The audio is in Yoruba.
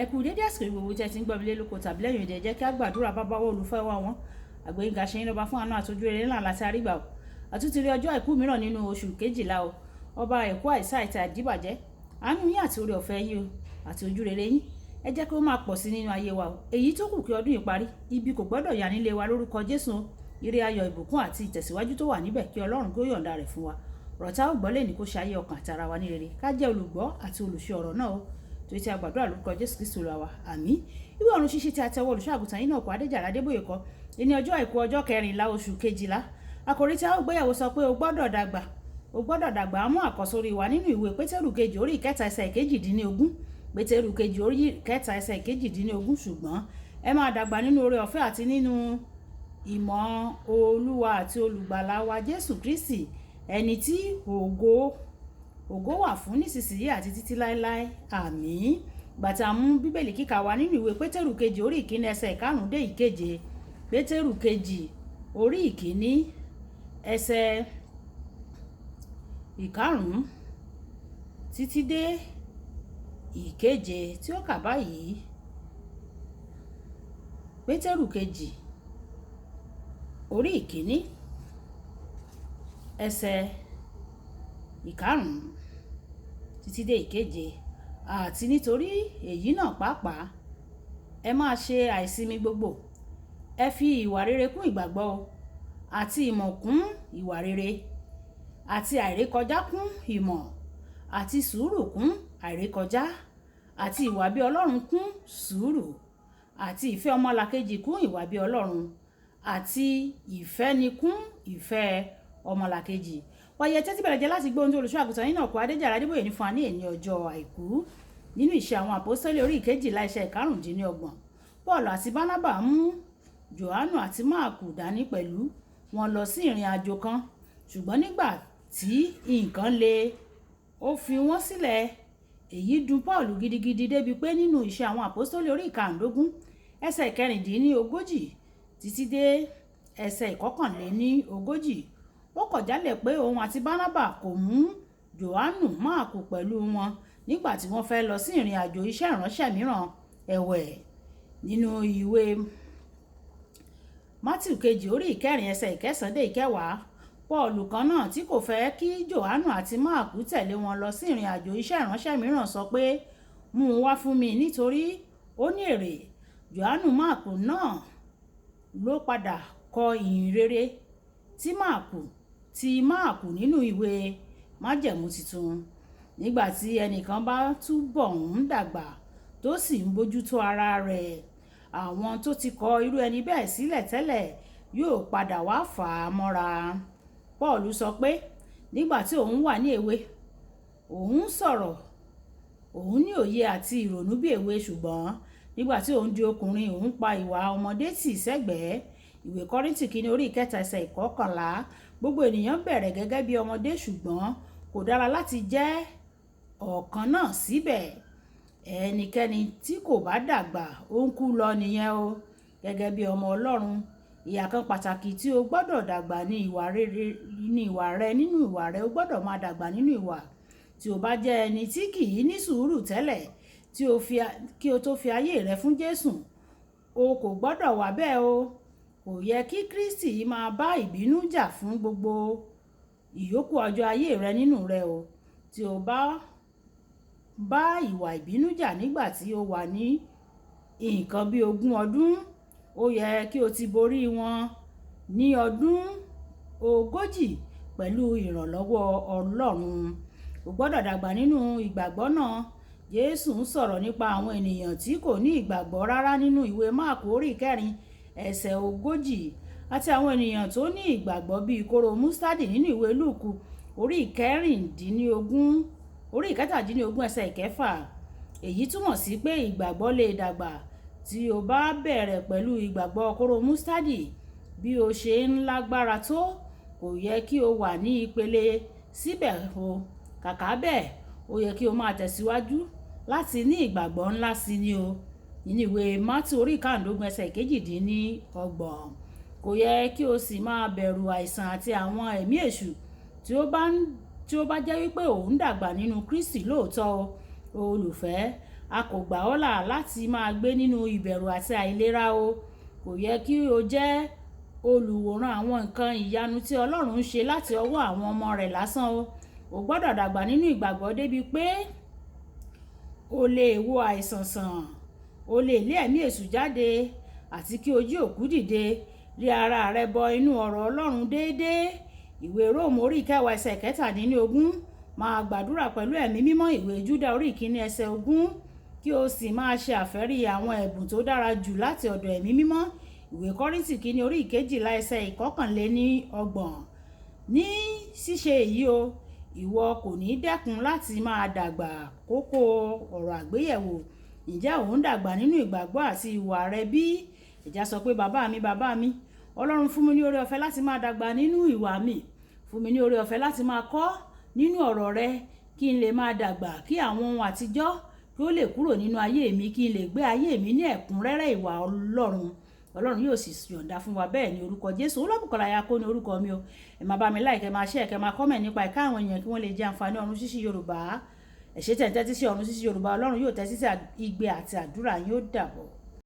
ẹ kú dédé àsìkò gbogbo tí ẹ ti ń gbọ́ mi lé lóko tàbí lẹ́yìn òde jẹ́ kí á gbàdúrà bá báwọ́ olùfẹ́ wa wọn àgbẹ̀yìnká ṣe ń lọ́ba fún àánú àtọ́jú rere ńlá láti àrígbà o àtúntì rí ọjọ́ àìkú mìíràn nínú oṣù kejìlá o ọba ẹ̀kú àìsà àti àdìbàjẹ́ àánú yín àti oore ọ̀fẹ́ yín o àti ojú rere yín ẹ jẹ́ kí ó máa pọ̀ sí nínú ayé wa o èyí tó kù kí ọdún yìí parí ibi kò gbọ́dọ̀ yà nílé wa lórúkọ Jésù ire ayọ̀ ìbùkún àti ìtẹ̀síwájú tó wà níbẹ̀ kí Ọlọ́run kó yọ̀ǹda rẹ̀ fún wa rọ̀tá ò gbọ́ lè ní kó ṣe ayé ọkàn àti ara wa ní rere ká jẹ́ olùgbọ́ àti olùṣe ọ̀rọ̀ náà o tó ti àgbàdúrà lórúkọ Jésù Kristu Olúwa wa àmín ìwé ọ̀run ṣíṣí tí a tẹwọ́ olùṣọ́àgùntàn yìí náà kó Adéjàre Adébóyè kọ ní ọjọ́ àìkú ọjọ́ 14 oṣù kejìlá àkòrí tí a ó gbéyàwó sọ pé o gbọ́dọ̀ dàgbà á mú àkọ́sórí wa nínú ìwé Pétérù kejì orí ìkẹta ẹsẹ̀ ìkejìdínlógún Pétérù kejì orí ìkẹta ẹsẹ̀ ìkejìdínlógún ṣùgbọ́n ẹ máa dàgbà nínú oore ọ̀fẹ́ àti nínú ìmọ̀ Olúwa àti olùgbàlà wa Jésù Kristi ẹni tí ògo wà fún nísinsìnyí àti títí láéláé àmín gbàtà mú bíbélì kíkà wa nínú ìwé Pétérù kejì orí ìkíní ẹsẹ̀ ìkarùn dé ìkeje Pétérù kejì orí ìkíní ẹsẹ̀ ìkarùn títí dé ìkeje tí ó kà báyìí Pétérù kejì orí ìkíní ẹsẹ̀ ìkarùn títí dé ìkeje àti nítorí èyí náà pàápàá ẹ máa ṣe àìsinmi gbogbo ẹ fi ìwà rere kún ìgbàgbọ́ àti ìmọ̀ kún ìwà rere àti àìrékọjá kún ìmọ̀ àti sùúrù kún àìrékọjá àti ìwà bí Ọlọ́run kún sùúrù àti ìfẹ́ ọmọlàkejì kún ìwà bí Ọlọ́run àti ìfẹ́ni kún ìfẹ́ ọmọlàkejì wáyé tẹ́tí bẹ̀rẹ̀ jẹ́ láti gbé ohun tí olùṣọ́àgùntàn yìí náà kó Adéjàre Adébóyè ní fún wa ní èní ọjọ́ àìkú nínú ìṣe àwọn àpọ́sítélì orí ìkejìlá ẹsẹ̀ ìkarùndínlọ́gbọ̀n Paul àti Bánábà mú Jòhánù àti Máàkù dání pẹ̀lú wọn lọ sí ìrìn àjò kan ṣùgbọ́n nígbà tí nǹkan le ó fi wọ́n sílẹ̀ èyí dùn Paul gidigidi débi pé nínú ìṣe àwọn àpọ́sítélì orí ìkarùndógún ẹsẹ̀ ìkẹrìndínlógójì títí dé ẹsẹ̀ ìkọkànléníogójì ó kọ̀ jálẹ̀ pé òun àti Bánábà kò mú Jòhánù Máàkù pẹ̀lú wọn nígbà tí wọ́n fẹ́ lọ sí ìrìn àjò iṣẹ́ ìránṣẹ́ mìíràn ẹ̀wẹ̀ nínú ìwé Mátíù kejì orí ìkẹrin ẹsẹ̀ ìkẹsàn dé ìkẹwàá Pọ́ọ̀lù kan náà tí kò fẹ́ kí Jòhánù àti Máàkù tẹ̀lé wọn lọ sí ìrìn àjò iṣẹ́ ìránṣẹ́ mìíràn sọ pé mú un wá fún mi nítorí ó ní èrè Jòhánù Máàkù náà ló padà kọ ìyìn rere ti Máàkù nínú ìwé májẹ̀mú titun nígbà tí ẹnìkan bá túbọ̀ ń dàgbà tó sì ń bójútó ara rẹ̀ àwọn tó ti kọ irú ẹni bẹ́ẹ̀ sílẹ̀ tẹ́lẹ̀ yóò padà wá fà á mọ́ra Paul sọ pé nígbà tí òun wà ní èwe òun sọ̀rọ̀ òun ní òye àti ìrònú bí èwe ṣùgbọ́n nígbà tí òun di ọkùnrin òun pa ìwà ọmọdé tì sẹ́gbẹ̀ẹ́ ìwé Kọ́ríńtì kìíní orí ìkẹta ẹsẹ̀ ìkọkànlá gbogbo ènìyàn bẹ̀rẹ̀ gẹ́gẹ́ bí ọmọdé ṣùgbọ́n kò dára láti jẹ́ ọ̀kan náà síbẹ̀ ẹnikẹ́ni tí kò bá dàgbà ó ń kú lọ nìyẹn o gẹ́gẹ́ bí ọmọ Ọlọ́run ìyà kan pàtàkì tí o gbọ́dọ̀ dàgbà ní ìwà rere ní ìwà rẹ nínú ìwà rẹ o gbọ́dọ̀ máa dàgbà nínú ìwà tí o bá jẹ́ ẹni tí kì í ní sùúrù tẹ́lẹ̀ kí o tó fi ayé rẹ fún Jésù o kò gbọ́dọ̀ wà bẹ́ẹ̀ o kò yẹ kí Kristi máa bá ìbínú jà fún gbogbo ìyókù ọjọ́ ayé rẹ nínú rẹ o tí o bá ìwà ìbínú jà nígbà tí o wà ní nǹkan bí 20 ọdún ó yẹ kí o ti borí wọn ní ọdún 40 pẹ̀lú ìrànlọ́wọ́ Ọlọ́run o gbọ́dọ̀ dàgbà nínú ìgbàgbọ́ náà Jésù ń sọ̀rọ̀ nípa àwọn ènìyàn tí kò ní ìgbàgbọ́ rárá nínú ìwé Máàkù orí ìkẹrin ẹsẹ̀ 40 àti àwọn ènìyàn tó ní ìgbàgbọ́ bíi kóró mustadi nínú ìwé Lúùkù orí ìkẹtàdínlógún ẹsẹ̀ ìkẹfà èyí túmọ̀ sí pé ìgbàgbọ́ lè dàgbà tí o bá bẹ̀rẹ̀ pẹ̀lú ìgbàgbọ́ kóró mustadi bí o ṣe ń lágbára tó kò yẹ kí o wà ní ìpele síbẹ̀ o kàkà bẹ́ẹ̀ ó yẹ kí o máa tẹ̀síwájú láti ní ìgbàgbọ́ ńlá sí ni o nínú ìwé Mátíù orí ìkarùndógún ẹsẹ̀ ìkejìdínlọ́gbọ̀n kò yẹ kí o sì máa bẹ̀rù àìsàn àti àwọn ẹ̀mí èṣù tí ó bá jẹ́ wípé ò ń dàgbà nínú Kristi lóòótọ́ olùfẹ́ a kò gbà ọ́ là láti máa gbé nínú ìbẹ̀rù àti àìlera o. Kò yẹ kí o jẹ́ olùwòran àwọn nǹkan ìyanu tí Ọlọ́run ń ṣe láti ọwọ́ àwọn ọmọ rẹ̀ lásán o. O gbọ́dọ̀ dàgbà nínú ìgbàgbọ́ débi pé o lè wo àìsàn sàn, o lè lé ẹ̀mí èṣù jáde àti kí o jí òkú dìde. Rí ara rẹ bọ inú ọ̀rọ̀ Ọlọ́run déédéé. Ìwé Róòmù orí 10 ẹsẹ̀ 17 máa gbàdúrà pẹ̀lú ẹ̀mí mímọ́. Ìwé Júdà orí 1 ẹsẹ̀ 20 kí o sì máa ṣe àfẹ́rí àwọn ẹ̀bùn tó dára jù láti ọ̀dọ̀ ẹ̀mí mímọ́. Ìwé Kọ́ríńtì kìíní orí 12 ẹsẹ̀ 29. Ní ṣíṣe èyí o, ìwọ kò ní dẹ́kun láti máa dàgbà. Kókó ọ̀rọ̀ àgbéyẹ̀wò: ǹjẹ́ ò ń dàgbà nínú ìgbàgbọ́ àti ìwà rẹ bí? Ìjà sọ pé bàbá mi, Ọlọ́run fún mi ní oore ọ̀fẹ́ láti máa dàgbà nínú ìwà mi. Fún mi ní oore ọ̀fẹ́ láti máa kọ́ nínú ọ̀rọ̀ rẹ kí n lè máa dàgbà, kí àwọn ohun àtijọ́ kí ó lè kúrò nínú ayé mi, kí n lè gbé ayé mi ní ẹ̀kúnrẹ́rẹ́ ìwà Ọlọ́run yóò sì yọ̀ǹda fún wa bẹ́ẹ̀ ní orúkọ Jésù. Olúbùkọ́lá Ayako ní orúkọ mi o. Ẹ máa bá mi like, ẹ máa share, ẹ máa comment nípa ìka àwọn èèyàn kí wọ́n lè jẹ àǹfààní Ọ̀run Ṣíṣí Yorùbá. Ẹ ṣé tẹ́ ń tẹ́tí sí Ọ̀run Ṣíṣí Yorùbá. Ọlọ́run yóò tẹ́tí sí igbe àti àdúrà yóò dàbọ̀.